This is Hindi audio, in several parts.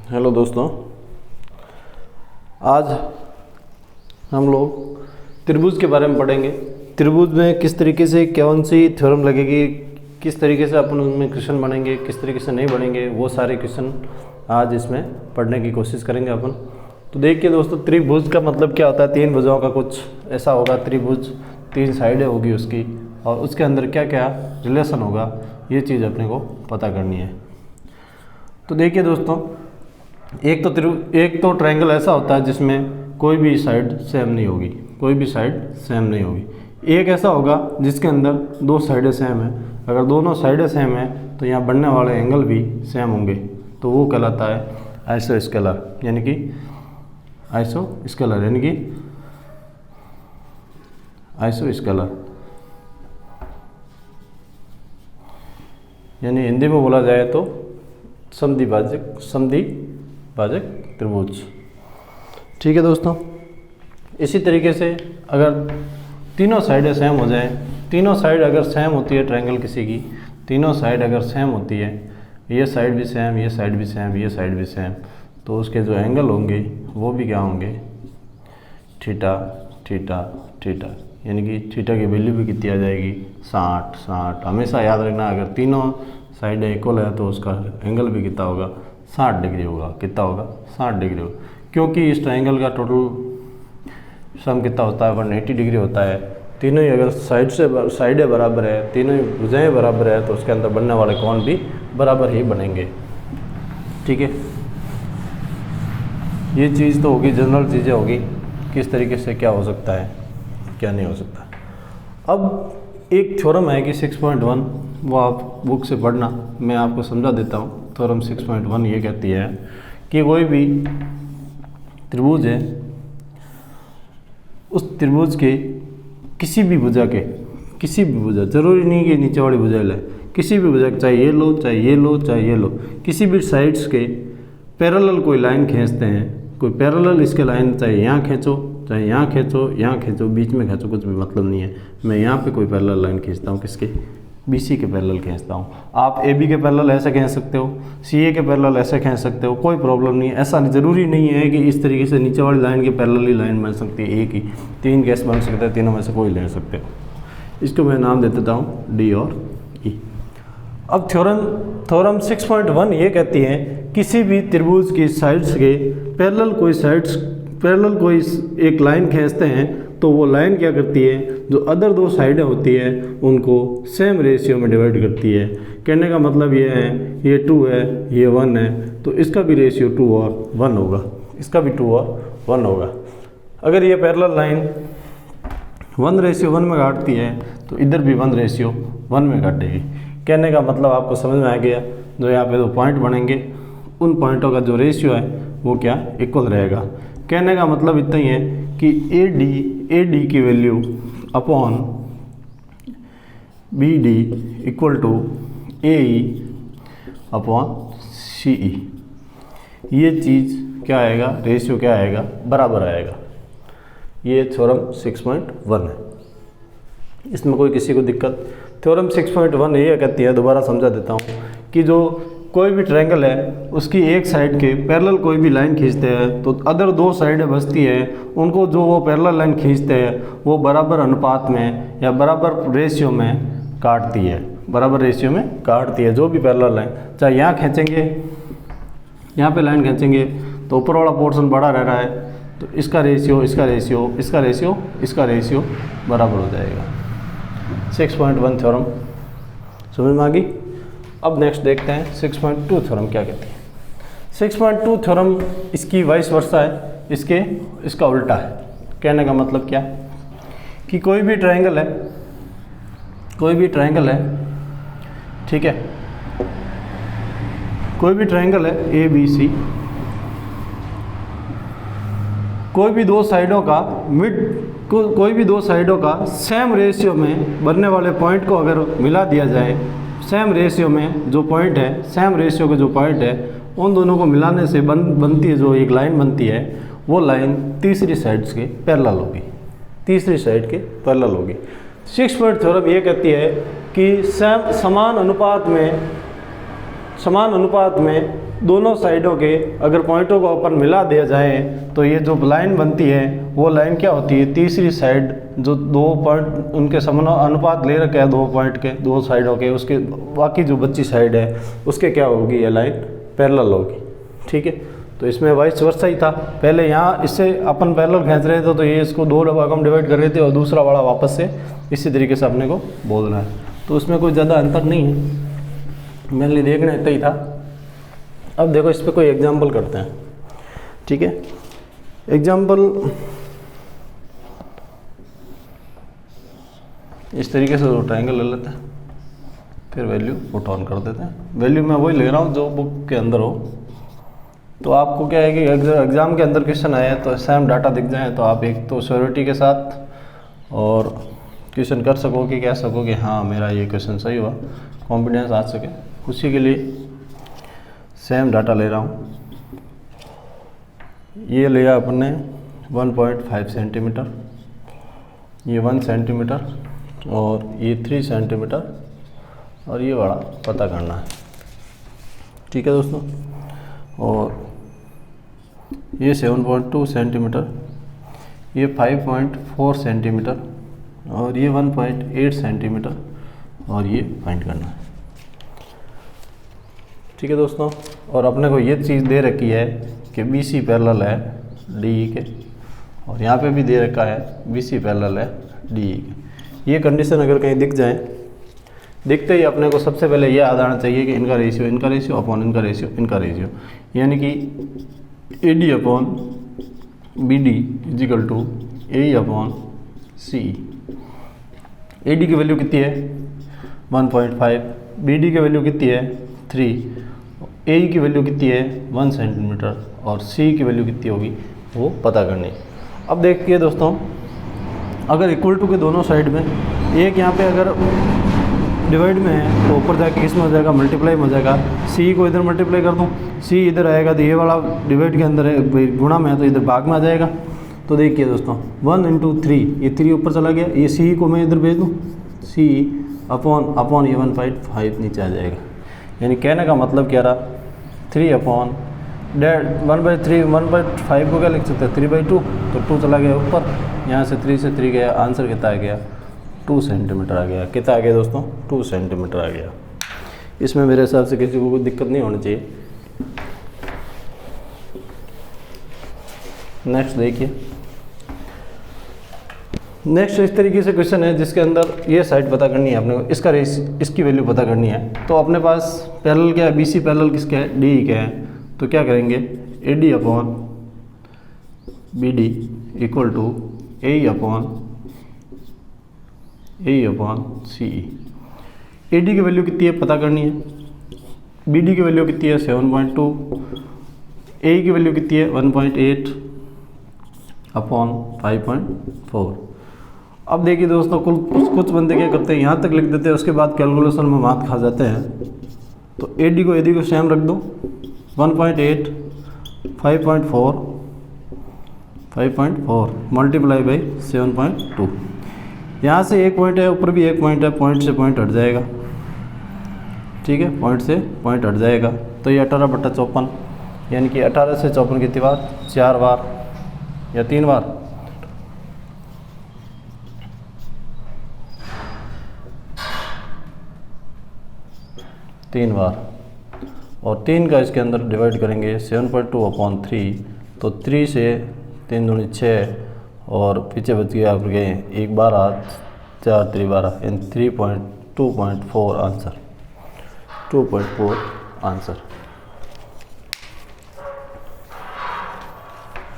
हेलो दोस्तों, आज हम लोग त्रिभुज के बारे में पढ़ेंगे। त्रिभुज में किस तरीके से कौन सी थ्योरम लगेगी, किस तरीके से अपन उनमें क्वेश्चन बनेंगे, किस तरीके से नहीं बनेंगे, वो सारे क्वेश्चन आज इसमें पढ़ने की कोशिश करेंगे अपन। तो देखिए दोस्तों, त्रिभुज का मतलब क्या होता है। तीन भुजाओं का कुछ ऐसा होगा त्रिभुज, तीन साइडें होगी उसकी, और उसके अंदर क्या क्या रिलेशन होगा, ये चीज़ अपने को पता करनी है। तो देखिए दोस्तों, एक तो ट्रायंगल ऐसा होता है जिसमें कोई भी साइड सेम नहीं होगी, कोई भी साइड सेम नहीं होगी। एक ऐसा होगा जिसके अंदर दो साइडें सेम है। अगर दोनों साइडें सेम है तो यहाँ बनने वाले एंगल भी सेम होंगे, तो वो कहलाता है आइसोस्केलर, यानी कि आइसोस्केलर यानी हिंदी में बोला जाए तो समद्विभाजक त्रिभुज। ठीक है दोस्तों, इसी तरीके से अगर तीनों साइडें सेम हो जाएं, तीनों साइड अगर सेम होती है ट्रायंगल किसी की, तीनों साइड अगर सेम होती है, ये साइड भी सेम, ये साइड भी सेम, ये साइड भी सेम, तो उसके जो एंगल होंगे वो भी क्या होंगे, थीटा थीटा थीटा, यानी कि थीटा की वैल्यू भी कितनी आ जाएगी, 60। हमेशा याद रखना, अगर तीनों साइडें इक्वल है तो उसका एंगल भी कितना होगा, 60 डिग्री होगा। कितना होगा, 60 डिग्री होगा, क्योंकि इस ट्रायंगल का टोटल सम कितना होता है, 180 डिग्री होता है। तीनों ही अगर साइडें बराबर है, तीनों ही भुजाएं बराबर है, तो उसके अंदर बनने वाले कोण भी बराबर ही बनेंगे। ठीक है, ये चीज़ तो होगी, जनरल चीज़ें होगी, किस तरीके से क्या हो सकता है, क्या नहीं हो सकता। अब एक थ्योरम है कि 6.1, वो आप बुक से पढ़ना, मैं आपको समझा देता हूँ। थ्योरम 6.1 ये कहती है कि कोई भी त्रिभुज है, उस त्रिभुज के किसी भी भुजा, जरूरी नहीं कि नीचे वाली भुजा ले, किसी भी भुजा, चाहे ये लो चाहे ये लो चाहे ये लो, किसी भी साइड्स के पैरेलल कोई लाइन खींचते हैं, कोई पैरेलल इसके लाइन, चाहे यहाँ खींचो चाहे यहाँ खींचो, यहाँ खींचो, बीच में खींचो, कुछ भी मतलब नहीं है। मैं यहाँ पे कोई पैरेलल लाइन खींचता हूँ, किसके, BC के पैरेलल खींचता हूँ। आप AB के पैरेलल ऐसे खींच सकते हो, CA के पैरेलल ऐसे खींच सकते हो, कोई प्रॉब्लम नहीं है। ऐसा ज़रूरी नहीं है कि इस तरीके से नीचे वाली लाइन के पैरेलल ही लाइन बन सकती है, एक ही, तीन केस बन सकते हैं, तीनों में से कोई ले सकते हो। इसको मैं नाम दे देता हूँ D और E। अब थ्योरम 6.1 ये कहती है किसी भी त्रिभुज की साइड्स के पैरेलल कोई एक लाइन खींचते हैं, तो वो लाइन क्या करती है, जो अदर दो साइडें होती है उनको सेम रेशियो में डिवाइड करती है। कहने का मतलब ये है, ये 2 है, ये 1 है, तो इसका भी रेशियो 2 और 1 होगा, इसका भी 2 और 1 होगा। अगर ये पैरेलल लाइन 1:1 में काटती है, तो इधर भी 1:1 में काटेगी। कहने का मतलब आपको समझ में आ गया। जो यहाँ पे दो पॉइंट बनेंगे, उन पॉइंटों का जो रेशियो है वो क्या, इक्वल रहेगा। कहने का मतलब इतना ही है कि AD की value upon BD equal to AE upon CE, ये चीज़ क्या आएगा, रेशियो क्या आएगा, बराबर आएगा। ये थ्योरम 6.1 है, इसमें कोई किसी को दिक्कत। थ्योरम 6.1 ये कहती है, दोबारा समझा देता हूँ, कि जो कोई भी ट्रायंगल है उसकी एक साइड के पैरेलल कोई भी लाइन खींचते हैं, तो अदर दो साइडें बचती है, उनको जो वो पैरेलल लाइन खींचते हैं वो बराबर अनुपात में या बराबर रेशियो में काटती है, बराबर रेशियो में काटती है। जो भी पैरेलल लाइन, चाहे यहाँ खींचेंगे, यहाँ पे लाइन खींचेंगे तो ऊपर वाला पोर्शन बड़ा रह रहा है, तो इसका रेशियो बराबर हो जाएगा। 6.1 थ्योरम समझ में आ गई। अब नेक्स्ट देखते हैं 6.2 थ्योरम क्या कहती है। 6.2 थ्योरम इसकी वाइस वर्सा है, इसका उल्टा है। कहने का मतलब क्या, कि कोई भी ट्रायंगल है, ठीक है, कोई भी ट्रायंगल है ABC, कोई भी दो साइडों का सेम रेशियो में बनने वाले पॉइंट को अगर मिला दिया जाए, सेम रेशियो में जो पॉइंट है, सेम रेशियो के जो पॉइंट है, उन दोनों को मिलाने से बनती है जो एक लाइन बनती है, वो लाइन तीसरी साइड के पैरेलल होगी। 6 थ्योरम ये कहती है कि समान अनुपात में दोनों साइडों के अगर पॉइंटों को अपन मिला दिया जाए तो ये जो लाइन बनती है वो लाइन क्या होती है, तीसरी साइड जो दो पॉइंट उनके अनुपात ले रखे हैं दो पॉइंट के दो साइडों के, उसके बाकी जो बची साइड है उसके क्या होगी, ये लाइन पैरेलल होगी। ठीक है, तो इसमें वाइस वर्सा ही था, पहले यहाँ इससे अपन पैरेलल खींच रहे थे तो ये इसको दो भागों में डिवाइड कर रहे थे और दूसरा वाला वापस से इसी तरीके से अपने को बोलना है, तो उसमें कोई ज़्यादा अंतर नहीं है, मेरे लिए देखना इतना ही था। अब देखो इस पर कोई एग्जाम्पल करते हैं। ठीक है, एग्जाम्पल इस तरीके से ट्रायंगल ले लेते हैं, फिर वैल्यू पुट ऑन कर देते हैं। वैल्यू मैं वही ले रहा हूँ जो बुक के अंदर हो, तो आपको क्या है कि एग्ज़ाम के अंदर क्वेश्चन आए तो सेम डाटा दिख जाए तो आप एक तो श्योरिटी के साथ और क्वेश्चन कर सको कि कह सको कि हाँ मेरा ये क्वेश्चन सही हुआ, कॉन्फिडेंस आ सके, उसी के लिए सेम डाटा ले रहा हूँ। ये लिया अपन ने 1.5 सेंटीमीटर, ये 1 सेंटीमीटर और ये 3 सेंटीमीटर और ये बड़ा पता करना है। ठीक है दोस्तों, और ये 7.2 सेंटीमीटर, ये 5.4 सेंटीमीटर और ये 1.8 सेंटीमीटर और ये फाइंड करना है। ठीक है दोस्तों, और अपने को ये चीज़ दे रखी है कि BC पैरेलल है DE के, और यहाँ पे भी दे रखा है BC पैरेलल है DE के। ये कंडीशन अगर कहीं दिख जाए, दिखते ही अपने को सबसे पहले ये याद आना चाहिए कि इनका रेशियो अपॉन इनका रेशियो, यानी कि AD upon BD equal to AE upon CE। AD की वैल्यू कितनी है 1.5, BD की वैल्यू कितनी है 3, AE की वैल्यू कितनी है 1 सेंटीमीटर और CE की वैल्यू कितनी होगी वो पता करनी। अब देखिए दोस्तों, अगर इक्वल टू के दोनों साइड में एक यहाँ पे अगर डिवाइड में है तो ऊपर जाके किस में हो जाएगा, मल्टीप्लाई में हो जाएगा। CE को इधर मल्टीप्लाई कर दूँ, CE इधर आएगा तो ये वाला डिवाइड के अंदर है, गुणा में है तो इधर भाग में आ जाएगा। तो देखिए दोस्तों 1 × 3, ये 3 ऊपर चला गया, ये CE को मैं इधर भेज दूँ, CE अपॉन ये 1.5 नीचे आ जाएगा। यानी कहने का मतलब क्या रहा, 3 अपॉन 1/3, 1.5 को क्या लिख सकते हैं 3/2, तो 2 चला गया ऊपर, यहाँ से 3 से 3 गया, आंसर कितना आ गया 2 सेंटीमीटर आ गया। कितना आ गया दोस्तों 2 सेंटीमीटर आ गया। इसमें मेरे हिसाब से किसी को कोई दिक्कत नहीं होनी चाहिए। नेक्स्ट देखिए, नेक्स्ट इस तरीके से क्वेश्चन है जिसके अंदर ये साइड पता करनी है अपने को, इसकी वैल्यू पता करनी है। तो अपने पास पैरेलल क्या है, BC पैरेलल किसका है DE का है, तो क्या करेंगे AD upon BD equal to AE upon CE। AD की वैल्यू कितनी है पता करनी है, BD की वैल्यू कितनी है 7.2, AE की वैल्यू कितनी है 1.8 अपॉन 5.4। अब देखिए दोस्तों, कुछ बंदे क्या करते हैं यहाँ तक लिख देते हैं, उसके बाद कैलकुलेशन में मात खा जाते हैं। तो AD को सेम रख दो, 1.8 5.4 मल्टीप्लाई बाई 7.2। यहाँ से एक पॉइंट है, ऊपर भी एक पॉइंट है, पॉइंट से पॉइंट हट जाएगा। ठीक है, पॉइंट से पॉइंट हट जाएगा, तो ये 18/54, यानी कि 18 से 54 कितनी बार 4 बार या 3 बार, तीन बार, और 3 का इसके अंदर डिवाइड करेंगे 7.2 अपॉन 3, तो 3 से 3 दूनी 6 और पीछे बच गया आप गए 1 12 4 3 12, इन 2.4 आंसर, 2.4 आंसर।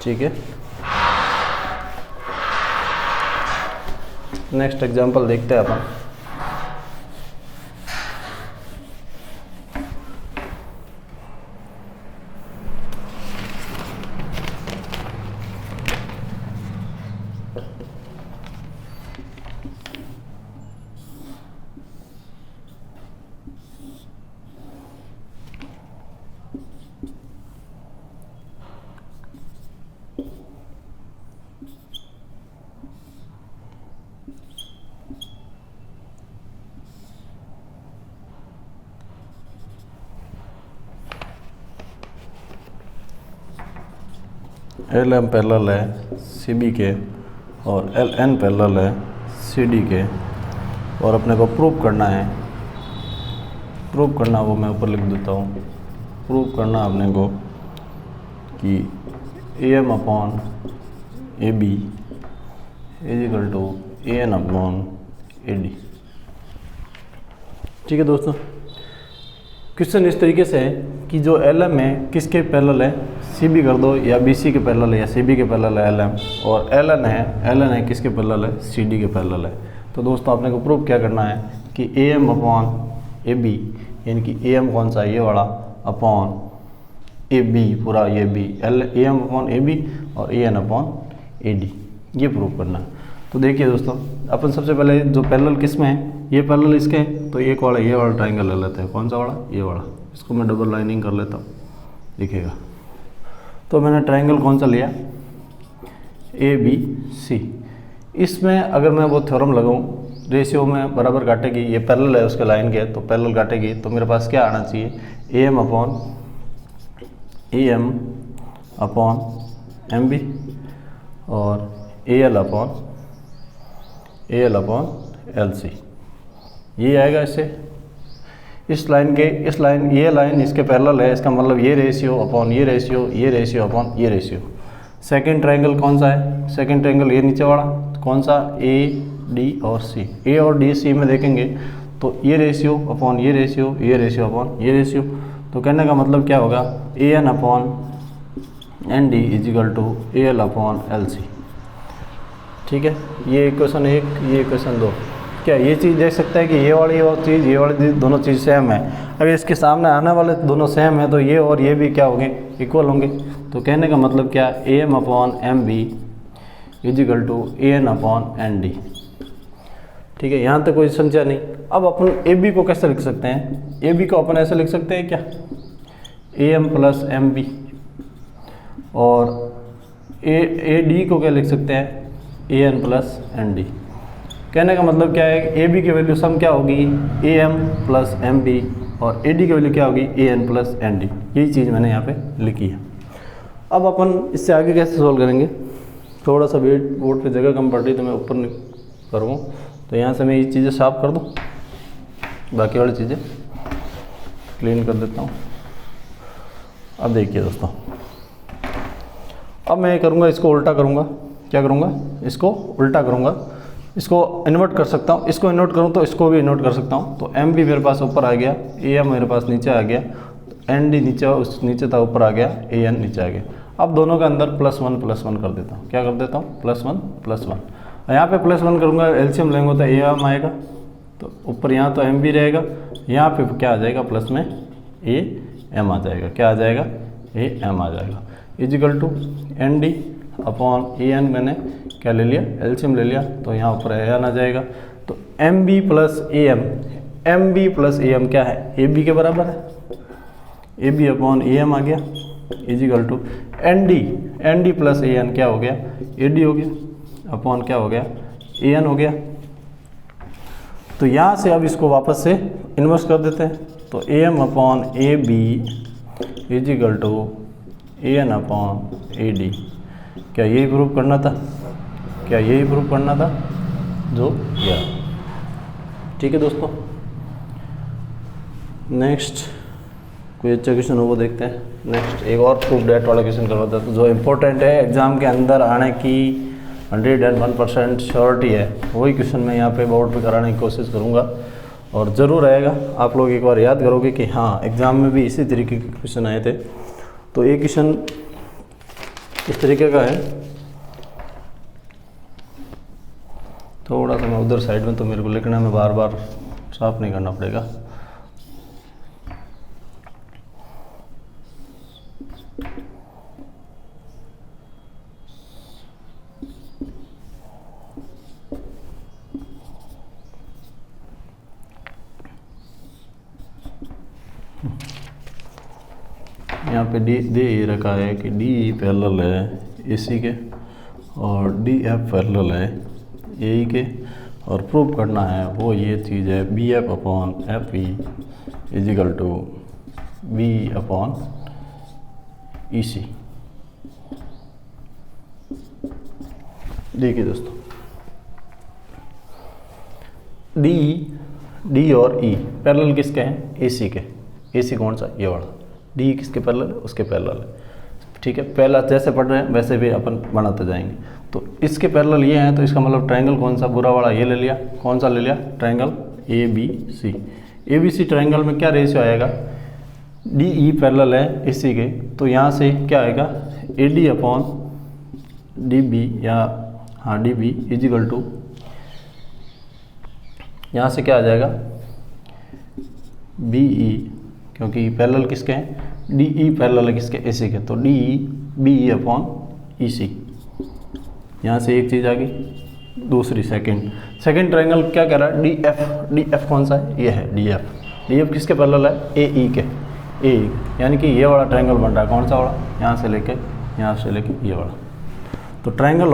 ठीक है, नेक्स्ट एग्जांपल देखते हैं अपन। एल एम पैरेलल है सी बी के और एल एन पैरेलल है सी डी के, और अपने को प्रूव करना है, प्रूव करना वो मैं ऊपर लिख देता हूँ, प्रूव करना अपने को कि A M upon A B is equal to A N upon A D. ठीक है दोस्तों, क्वेश्चन इस तरीके से है कि जो एल एम है किसके पैरेलल है, सी बी कर दो, या बी सी के पैरेलल है, या सी बी के पैरेलल है एल एम, और एल एन है किसके पैरेलल है, सी डी के पैरेलल है। तो दोस्तों आपने को प्रूव क्या करना है कि A M upon A B, यानी कि ए एम कौन सा ये वाला अपॉन ए बी, पूरा ये B, L A M upon A B और A N upon A D, ये प्रूव करना है। तो देखिए दोस्तों, अपन सबसे पहले जो पैरेलल किस में है, ये पैरेलल इसके हैं, तो एक वाला ये वाला ट्राइंगल ले लेते हैं। कौन सा वाला, ये वाला, इसको मैं डबल लाइनिंग कर लेता हूँ, दिखेगा। तो मैंने ट्राइंगल कौन सा लिया, ए बी सी। इसमें अगर मैं वो थ्योरम लगाऊँ, रेशियो में बराबर काटेगी, ये पैरेलल है उसके लाइन के, तो पैरेलल काटेगी, तो मेरे पास क्या आना चाहिए, A M upon M B और A L upon L C, ये आएगा इससे। इस लाइन के, इस लाइन, ये लाइन इसके पैरेलल है, इसका मतलब ये रेशियो अपॉन ये रेशियो, ये रेशियो अपॉन ये रेशियो। सेकंड ट्रायंगल कौन सा है, सेकंड ट्रायंगल ये नीचे वाला, कौन सा, ए डी और सी। ए और डी सी में देखेंगे तो ये रेशियो अपॉन ये रेशियो, ये रेशियो अपॉन ये रेशियो। तो कहने का मतलब क्या होगा, A N upon N D is equal to A L upon L C. ठीक है, ये इक्वेशन 1, ये इक्वेशन 2। क्या ये चीज़ देख सकता है कि ये वाली और चीज़, ये वाली चीज़, दोनों चीज़ सेम है। अगर इसके सामने आने वाले दोनों सेम है तो ये और ये भी क्या होंगे, इक्वल होंगे। तो कहने का मतलब क्या, A M upon M B is equal to A N upon N D. ठीक है, यहाँ तक कोई संख्या नहीं। अब अपन ए बी को कैसे लिख सकते हैं, ए बी को अपन ऐसे लिख सकते हैं क्या, A M plus M B, और ए डी को क्या लिख सकते हैं, A N plus N D. कहने का मतलब क्या है, ए बी की वैल्यू सम क्या होगी, A M plus M B, और ए डी की वैल्यू क्या होगी, A N plus N D. यही चीज़ मैंने यहाँ पे लिखी है। अब अपन इससे आगे कैसे सोल्व करेंगे, थोड़ा सा बोर्ड पे जगह कम पड़ रही तो मैं ऊपर करूँ, तो यहाँ से मैं ये चीज़ें साफ कर दूँ, बाकी वाली चीज़ें क्लीन कर देता हूँ। अब देखिए दोस्तों, अब मैं करूँगा, इसको उल्टा करूँगा। क्या करूँगा, इसको उल्टा करूँगा, इसको इन्वर्ट कर सकता हूँ, इसको इन्वर्ट करूँ तो इसको भी इन्वर्ट कर सकता हूँ। तो एम भी मेरे पास ऊपर आ गया, ए एम मेरे पास नीचे आ गया, एन डी नीचे, उस नीचे था ऊपर आ गया, ए एन नीचे आ गया। अब दोनों के अंदर +1 कर देता हूँ। क्या कर देता हूँ, +1 यहाँ पे +1 करूँगा, एलसीएम लेंगे तो ए एम आएगा, तो ऊपर यहाँ तो एम भी रहेगा, यहाँ पे क्या आ जाएगा, प्लस में ए एम आ जाएगा। क्या आ जाएगा, ए एम आ जाएगा, equal to N D upon A N. मैंने क्या ले लिया, एलसीएम ले लिया, तो यहाँ ऊपर ए एन आ जाएगा। तो M B plus A M B plus A M क्या है, ए बी के बराबर है, A B upon A M आ गया, is equal to N D plus A N क्या हो गया, ए डी हो गया, अपॉन क्या हो गया, ए एन हो गया। तो यहाँ से अब इसको वापस से इन्वर्स कर देते हैं। तो A M upon A B equal to A N upon A D. क्या यही प्रूव करना था, क्या यही प्रूव करना था जो गया। ठीक है दोस्तों, नेक्स्ट कोई अच्छा क्वेश्चन हो वो देखते हैं। नेक्स्ट एक और प्रूफ डेट वाला क्वेश्चन करवाता है, तो जो इम्पोर्टेंट है, एग्ज़ाम के अंदर आने की 101% श्योरिटी है, वही क्वेश्चन मैं यहाँ पे बोर्ड पे कराने की कोशिश करूँगा। और ज़रूर आएगा, आप लोग एक बार याद करोगे कि हाँ एग्ज़ाम में भी इसी तरीके के क्वेश्चन आए थे। तो ये क्वेश्चन इस तरीके का है, थोड़ा सा मैं उधर साइड में, तो मेरे को लिखने में बार बार साफ नहीं करना पड़ेगा। यहाँ पे डी दे ये रखा है कि डी पैरेलल है ए सी के और डी एफ पैरेलल है ए ई के, और प्रूव करना है वो ये चीज़ है B F upon F E is equal to B upon E C. देखिए दोस्तों, डी और ई पैरेलल किसके हैं? AC के। AC कौन सा? ये वाला। डी किसके पैरेलल है? उसके पैरेलल है। ठीक है, पहला जैसे पढ़ रहे हैं वैसे भी अपन बनाते जाएंगे। तो इसके पैरेलल ये हैं, तो इसका मतलब ट्रायंगल कौन सा? बुरा वाला ये ले लिया। कौन सा ले लिया? Triangle ABC। ABC ट्रायंगल में क्या रेशियो आएगा? DE पैरेलल है AC के, तो यहाँ से क्या आएगा? AD अपॉन DB, या हाँ DB इजिकल टू, यहाँ से क्या आ जाएगा? BE, क्योंकि पैरेलल किसके हैं? DE पैरेलल है किसके? AC के, तो DE BE अपॉन EC। यहाँ से एक चीज़ आ गई। दूसरी सेकंड ट्रायंगल क्या कह रहा है? DF कौन सा है? ये है DF किसके पैरेलल है? AE के। AE यानी कि ये वाला ट्रायंगल बन रहा है। कौन सा वाला? यहाँ से लेके ये वाला। तो ट्रायंगल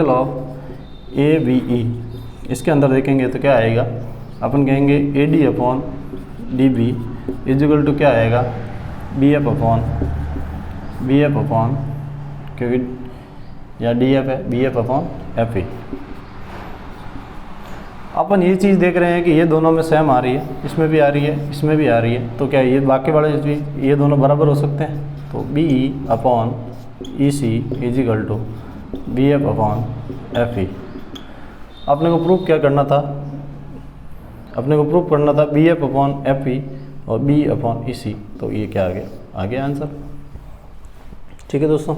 ऑफ ABE, इसके अंदर देखेंगे तो क्या आएगा? अपन कहेंगे AD upon DB equal to क्या आएगा? BF अपॉन क्योंकि या DF है, BF अपॉन FE। अपन ये चीज़ देख रहे हैं कि ये दोनों में सेम आ रही है, इसमें भी आ रही है, इसमें भी आ रही है, तो क्या ये बाकी वाले ये दोनों बराबर हो सकते हैं? तो BE upon EC equal to BF upon FE। अपने को प्रूफ क्या करना था? BF अपॉन FE और BE अपॉन EC। तो ये क्या आ गया? आंसर। ठीक है दोस्तों।